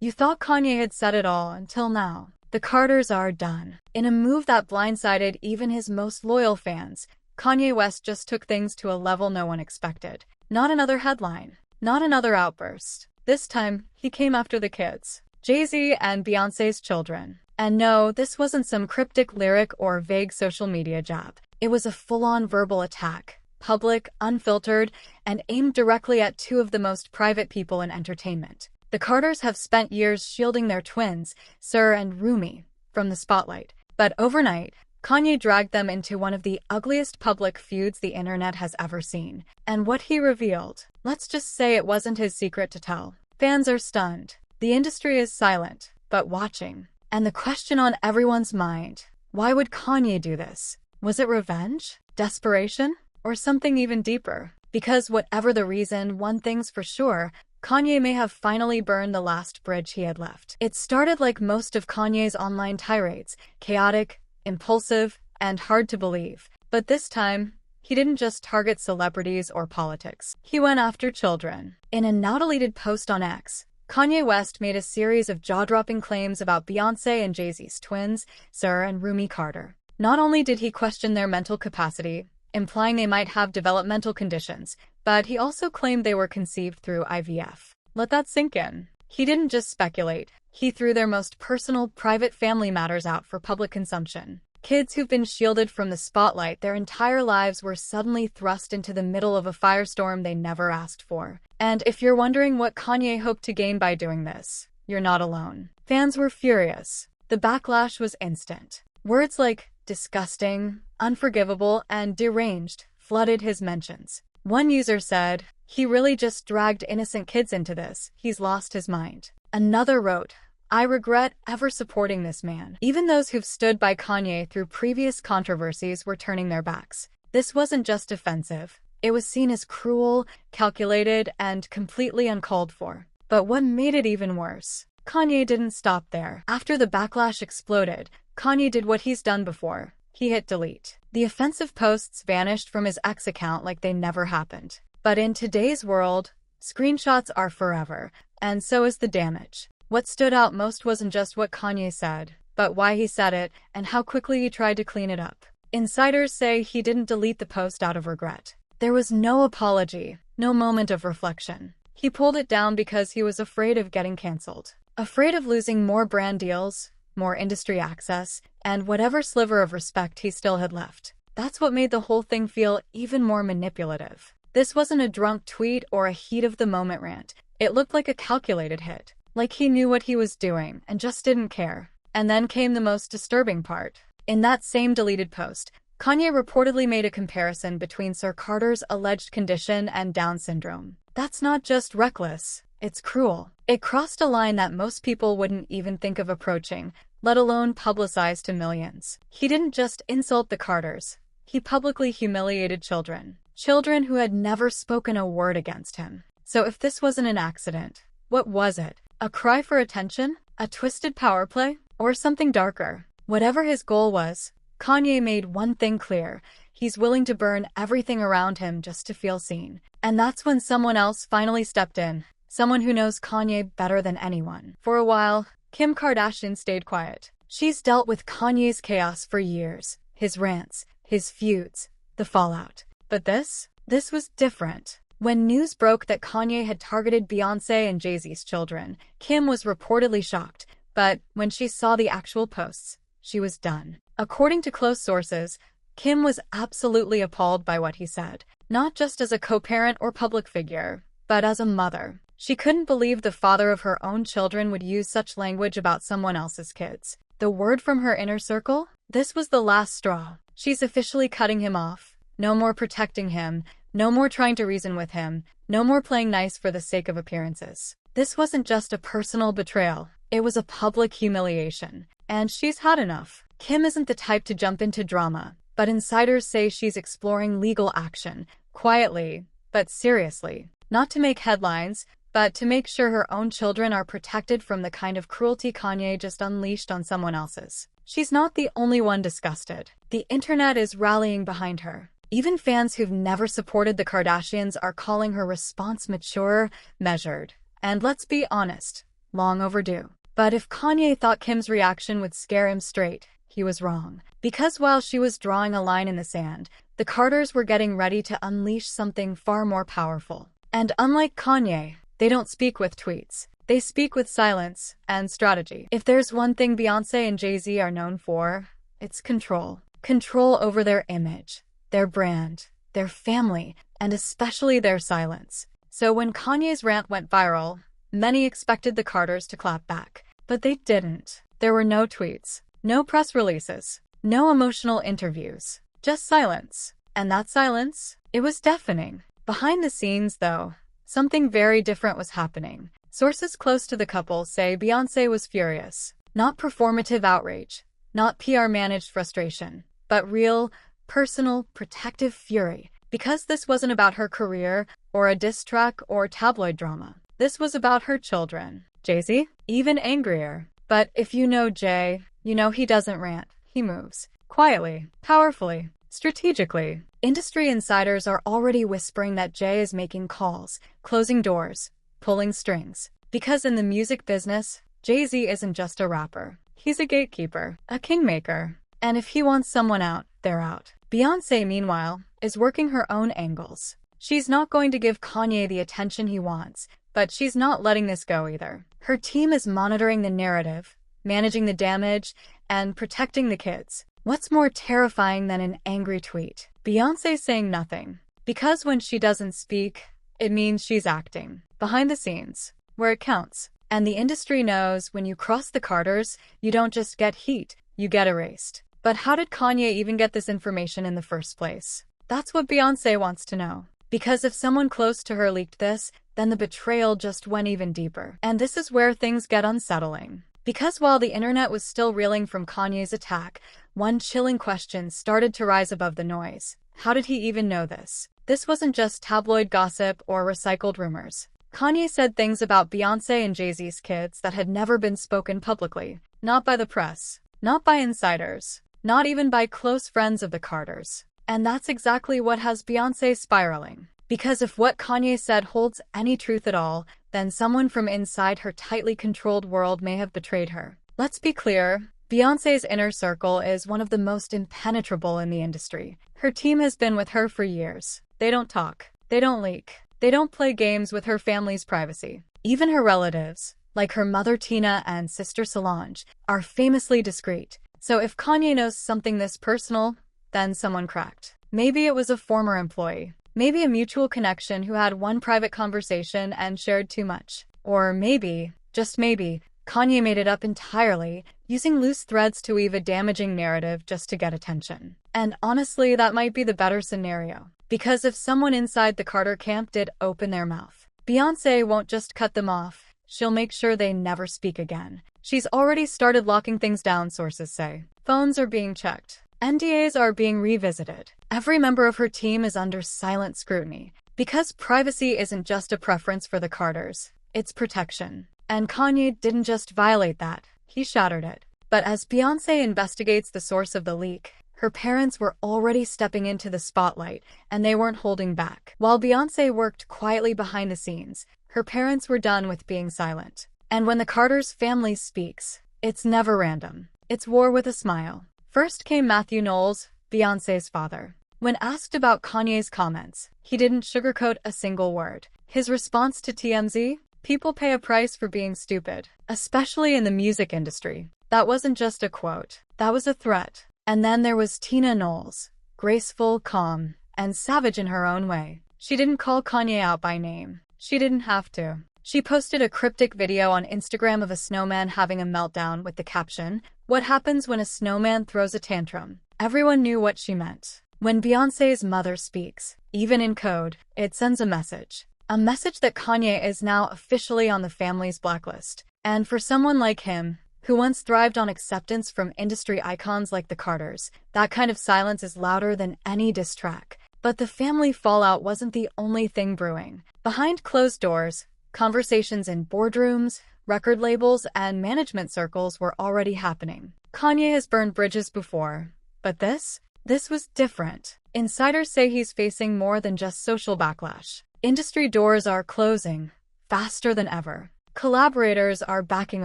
You thought Kanye had said it all until now. The Carters are done. In a move that blindsided even his most loyal fans, Kanye West just took things to a level no one expected. Not another headline. Not another outburst. This time, he came after the kids. Jay-Z and Beyoncé's children. And no, this wasn't some cryptic lyric or vague social media jab. It was a full-on verbal attack. Public, unfiltered, and aimed directly at two of the most private people in entertainment. The Carters have spent years shielding their twins, Sir and Rumi, from the spotlight. But overnight, Kanye dragged them into one of the ugliest public feuds the internet has ever seen. And what he revealed, let's just say it wasn't his secret to tell. Fans are stunned. The industry is silent, but watching. And the question on everyone's mind, why would Kanye do this? Was it revenge? Desperation? Or something even deeper? Because whatever the reason, one thing's for sure, Kanye may have finally burned the last bridge he had left. It started like most of Kanye's online tirades, chaotic, impulsive, and hard to believe. But this time, he didn't just target celebrities or politics. He went after children. In a now-deleted post on X, Kanye West made a series of jaw-dropping claims about Beyoncé and Jay-Z's twins, Sir and Rumi Carter. Not only did he question their mental capacity, implying they might have developmental conditions, but he also claimed they were conceived through IVF. Let that sink in. He didn't just speculate. He threw their most personal, private family matters out for public consumption. Kids who've been shielded from the spotlight their entire lives were suddenly thrust into the middle of a firestorm they never asked for. And if you're wondering what Kanye hoped to gain by doing this, you're not alone. Fans were furious. The backlash was instant. Words like disgusting, unforgivable, and deranged flooded his mentions. One user said, "He really just dragged innocent kids into this. He's lost his mind." Another wrote, "I regret ever supporting this man." Even those who've stood by Kanye through previous controversies were turning their backs. This wasn't just offensive. It was seen as cruel, calculated, and completely uncalled for. But what made it even worse? Kanye didn't stop there. After the backlash exploded, Kanye did what he's done before. He hit delete. The offensive posts vanished from his X account like they never happened. But in today's world, screenshots are forever, and so is the damage. What stood out most wasn't just what Kanye said, but why he said it and how quickly he tried to clean it up. Insiders say he didn't delete the post out of regret. There was no apology, no moment of reflection. He pulled it down because he was afraid of getting canceled. Afraid of losing more brand deals, more industry access, and whatever sliver of respect he still had left. That's what made the whole thing feel even more manipulative. This wasn't a drunk tweet or a heat-of-the-moment rant. It looked like a calculated hit. Like he knew what he was doing and just didn't care. And then came the most disturbing part. In that same deleted post, Kanye reportedly made a comparison between Sir Carter's alleged condition and Down syndrome. That's not just reckless, it's cruel. It crossed a line that most people wouldn't even think of approaching, let alone publicize to millions. He didn't just insult the Carters. He publicly humiliated children. Children who had never spoken a word against him. So if this wasn't an accident, what was it? A cry for attention? A twisted power play? Or something darker? Whatever his goal was, Kanye made one thing clear. He's willing to burn everything around him just to feel seen. And that's when someone else finally stepped in. Someone who knows Kanye better than anyone. For a while, Kim Kardashian stayed quiet. She's dealt with Kanye's chaos for years. His rants, his feuds, the fallout. But this was different. When news broke that Kanye had targeted Beyoncé and Jay-Z's children, Kim was reportedly shocked. But when she saw the actual posts, she was done. According to close sources, Kim was absolutely appalled by what he said. Not just as a co-parent or public figure, but as a mother. She couldn't believe the father of her own children would use such language about someone else's kids. The word from her inner circle? This was the last straw. She's officially cutting him off. No more protecting him. No more trying to reason with him. No more playing nice for the sake of appearances. This wasn't just a personal betrayal. It was a public humiliation. And she's had enough. Kim isn't the type to jump into drama, but insiders say she's exploring legal action, quietly, but seriously. Not to make headlines, but to make sure her own children are protected from the kind of cruelty Kanye just unleashed on someone else's. She's not the only one disgusted. The internet is rallying behind her. Even fans who've never supported the Kardashians are calling her response mature, measured. And let's be honest, long overdue. But if Kanye thought Kim's reaction would scare him straight, he was wrong. Because while she was drawing a line in the sand, the Carters were getting ready to unleash something far more powerful. And unlike Kanye, they don't speak with tweets. They speak with silence and strategy. If there's one thing Beyoncé and Jay-Z are known for, it's control. Control over their image, their brand, their family, and especially their silence. So when Kanye's rant went viral, many expected the Carters to clap back. But they didn't. There were no tweets, no press releases, no emotional interviews, just silence. And that silence, it was deafening. Behind the scenes, though, something very different was happening. Sources close to the couple say Beyoncé was furious. Not performative outrage, not PR-managed frustration, but real, personal, protective fury. Because this wasn't about her career, or a diss track, or tabloid drama. This was about her children. Jay-Z? Even angrier. But if you know Jay, you know he doesn't rant. He moves. Quietly, powerfully, strategically. Industry insiders are already whispering that Jay is making calls, closing doors, pulling strings. Because in the music business, Jay-Z isn't just a rapper. He's a gatekeeper, a kingmaker. And if he wants someone out, they're out. Beyoncé, meanwhile, is working her own angles. She's not going to give Kanye the attention he wants, but she's not letting this go either. Her team is monitoring the narrative, managing the damage, and protecting the kids. What's more terrifying than an angry tweet? Beyoncé saying nothing. Because when she doesn't speak, it means she's acting. Behind the scenes, where it counts. And the industry knows when you cross the Carters, you don't just get heat, you get erased. But how did Kanye even get this information in the first place? That's what Beyoncé wants to know. Because if someone close to her leaked this, then the betrayal just went even deeper. And this is where things get unsettling. Because while the internet was still reeling from Kanye's attack, one chilling question started to rise above the noise. How did he even know this? This wasn't just tabloid gossip or recycled rumors. Kanye said things about Beyoncé and Jay-Z's kids that had never been spoken publicly. Not by the press. Not by insiders. Not even by close friends of the Carters. And that's exactly what has Beyoncé spiraling. Because if what Kanye said holds any truth at all, then someone from inside her tightly controlled world may have betrayed her. Let's be clear, Beyoncé's inner circle is one of the most impenetrable in the industry. Her team has been with her for years. They don't talk. They don't leak. They don't play games with her family's privacy. Even her relatives, like her mother Tina and sister Solange, are famously discreet. So if Kanye knows something this personal, then someone cracked. Maybe it was a former employee. Maybe a mutual connection who had one private conversation and shared too much. Or maybe, just maybe, Kanye made it up entirely, using loose threads to weave a damaging narrative just to get attention. And honestly, that might be the better scenario. Because if someone inside the Carter camp did open their mouth, Beyoncé won't just cut them off. She'll make sure they never speak again. She's already started locking things down, sources say. Phones are being checked. NDAs are being revisited. Every member of her team is under silent scrutiny. Because privacy isn't just a preference for the Carters, it's protection. And Kanye didn't just violate that, he shattered it. But as Beyoncé investigates the source of the leak, her parents were already stepping into the spotlight, and they weren't holding back. While Beyoncé worked quietly behind the scenes, her parents were done with being silent. And when the Carters' family speaks, it's never random. It's war with a smile. First came Matthew Knowles, Beyoncé's father. When asked about Kanye's comments, he didn't sugarcoat a single word. His response to TMZ? People pay a price for being stupid, especially in the music industry. That wasn't just a quote. That was a threat. And then there was Tina Knowles, graceful, calm, and savage in her own way. She didn't call Kanye out by name. She didn't have to. She posted a cryptic video on Instagram of a snowman having a meltdown with the caption, "What happens when a snowman throws a tantrum?" Everyone knew what she meant. When Beyoncé's mother speaks, even in code, it sends a message. A message that Kanye is now officially on the family's blacklist. And for someone like him, who once thrived on acceptance from industry icons like the Carters, that kind of silence is louder than any diss track. But the family fallout wasn't the only thing brewing. Behind closed doors, conversations in boardrooms, record labels, and management circles were already happening. Kanye has burned bridges before, but this was different. Insiders say he's facing more than just social backlash. Industry doors are closing, faster than ever. Collaborators are backing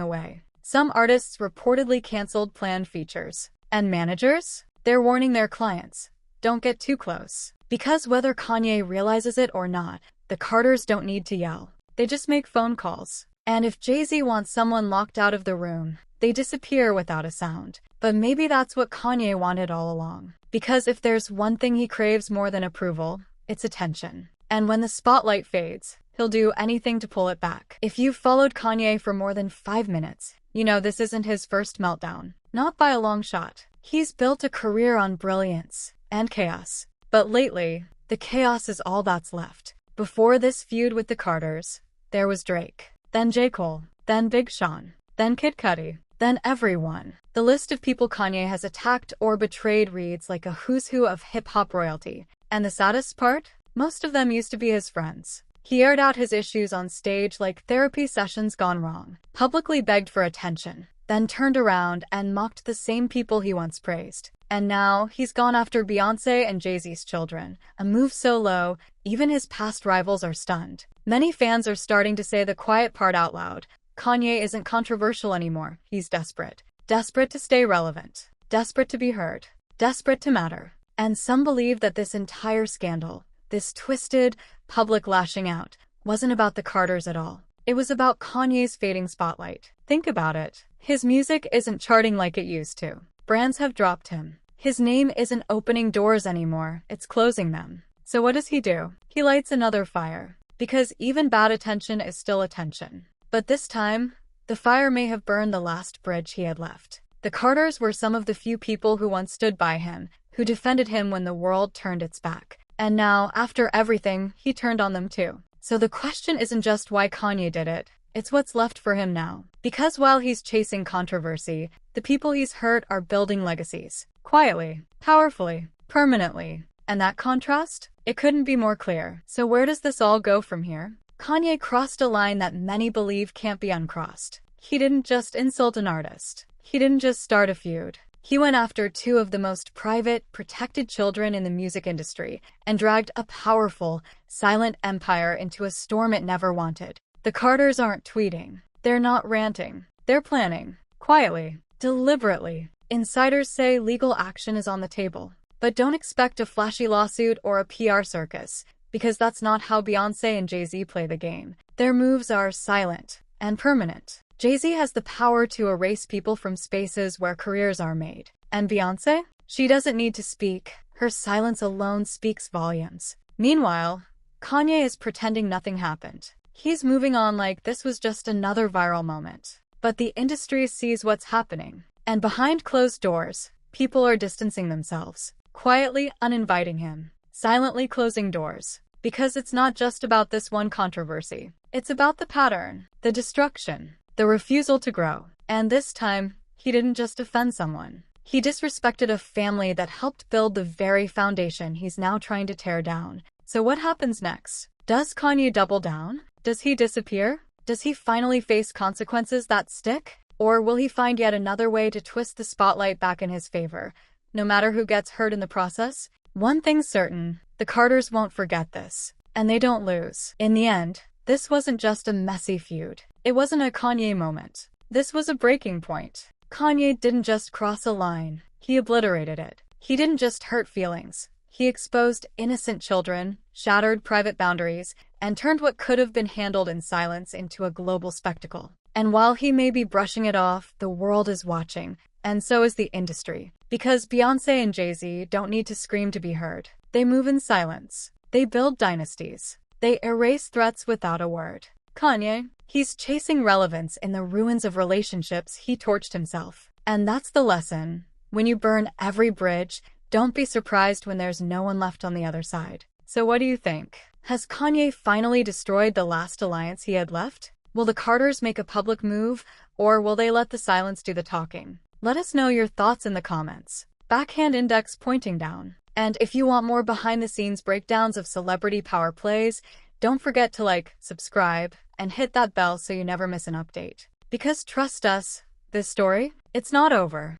away. Some artists reportedly canceled planned features. And managers? They're warning their clients. Don't get too close. Because whether Kanye realizes it or not, the Carters don't need to yell. They just make phone calls. And if Jay-Z wants someone locked out of the room, they disappear without a sound. But maybe that's what Kanye wanted all along. Because if there's one thing he craves more than approval, it's attention. And when the spotlight fades, he'll do anything to pull it back. If you've followed Kanye for more than 5 minutes, you know this isn't his first meltdown. Not by a long shot. He's built a career on brilliance and chaos. But lately, the chaos is all that's left. Before this feud with the Carters, there was Drake, then J. Cole, then Big Sean, then Kid Cudi, then everyone. The list of people Kanye has attacked or betrayed reads like a who's who of hip-hop royalty. And the saddest part? Most of them used to be his friends. He aired out his issues on stage like therapy sessions gone wrong, publicly begged for attention, then turned around and mocked the same people he once praised. And now, he's gone after Beyoncé and Jay-Z's children, a move so low, even his past rivals are stunned. Many fans are starting to say the quiet part out loud. Kanye isn't controversial anymore, he's desperate. Desperate to stay relevant. Desperate to be heard. Desperate to matter. And some believe that this entire scandal, this twisted, public lashing out, wasn't about the Carters at all. It was about Kanye's fading spotlight. Think about it. His music isn't charting like it used to. Brands have dropped him. His name isn't opening doors anymore, it's closing them. So what does he do? He lights another fire. Because even bad attention is still attention. But this time, the fire may have burned the last bridge he had left. The Carters were some of the few people who once stood by him, who defended him when the world turned its back. And now, after everything, he turned on them too. So the question isn't just why Kanye did it, it's what's left for him now. Because while he's chasing controversy, the people he's hurt are building legacies. Quietly, powerfully, permanently. And that contrast? It couldn't be more clear. So where does this all go from here? Kanye crossed a line that many believe can't be uncrossed. He didn't just insult an artist. He didn't just start a feud. He went after two of the most private, protected children in the music industry and dragged a powerful, silent empire into a storm it never wanted. The Carters aren't tweeting. They're not ranting. They're planning. Quietly. Deliberately. Insiders say legal action is on the table. But don't expect a flashy lawsuit or a PR circus, because that's not how Beyoncé and Jay-Z play the game. Their moves are silent and permanent. Jay-Z has the power to erase people from spaces where careers are made. And Beyoncé? She doesn't need to speak. Her silence alone speaks volumes. Meanwhile, Kanye is pretending nothing happened. He's moving on like this was just another viral moment. But the industry sees what's happening. And behind closed doors, people are distancing themselves, quietly uninviting him, silently closing doors. Because it's not just about this one controversy. It's about the pattern, the destruction, the refusal to grow. And this time, he didn't just offend someone. He disrespected a family that helped build the very foundation he's now trying to tear down. So what happens next? Does Kanye double down? Does he disappear? Does he finally face consequences that stick? Or will he find yet another way to twist the spotlight back in his favor, no matter who gets hurt in the process? One thing's certain, the Carters won't forget this. And they don't lose. In the end, this wasn't just a messy feud. It wasn't a Kanye moment. This was a breaking point. Kanye didn't just cross a line. He obliterated it. He didn't just hurt feelings. He exposed innocent children, shattered private boundaries, and turned what could have been handled in silence into a global spectacle. And while he may be brushing it off, the world is watching, and so is the industry. Because Beyoncé and Jay-Z don't need to scream to be heard. They move in silence. They build dynasties. They erase threats without a word. Kanye, he's chasing relevance in the ruins of relationships he torched himself. And that's the lesson. When you burn every bridge, don't be surprised when there's no one left on the other side. So what do you think? Has Kanye finally destroyed the last alliance he had left? Will the Carters make a public move, or will they let the silence do the talking? Let us know your thoughts in the comments. Backhand index pointing down. And if you want more behind-the-scenes breakdowns of celebrity power plays, don't forget to like, subscribe, and hit that bell so you never miss an update. Because trust us, this story, it's not over.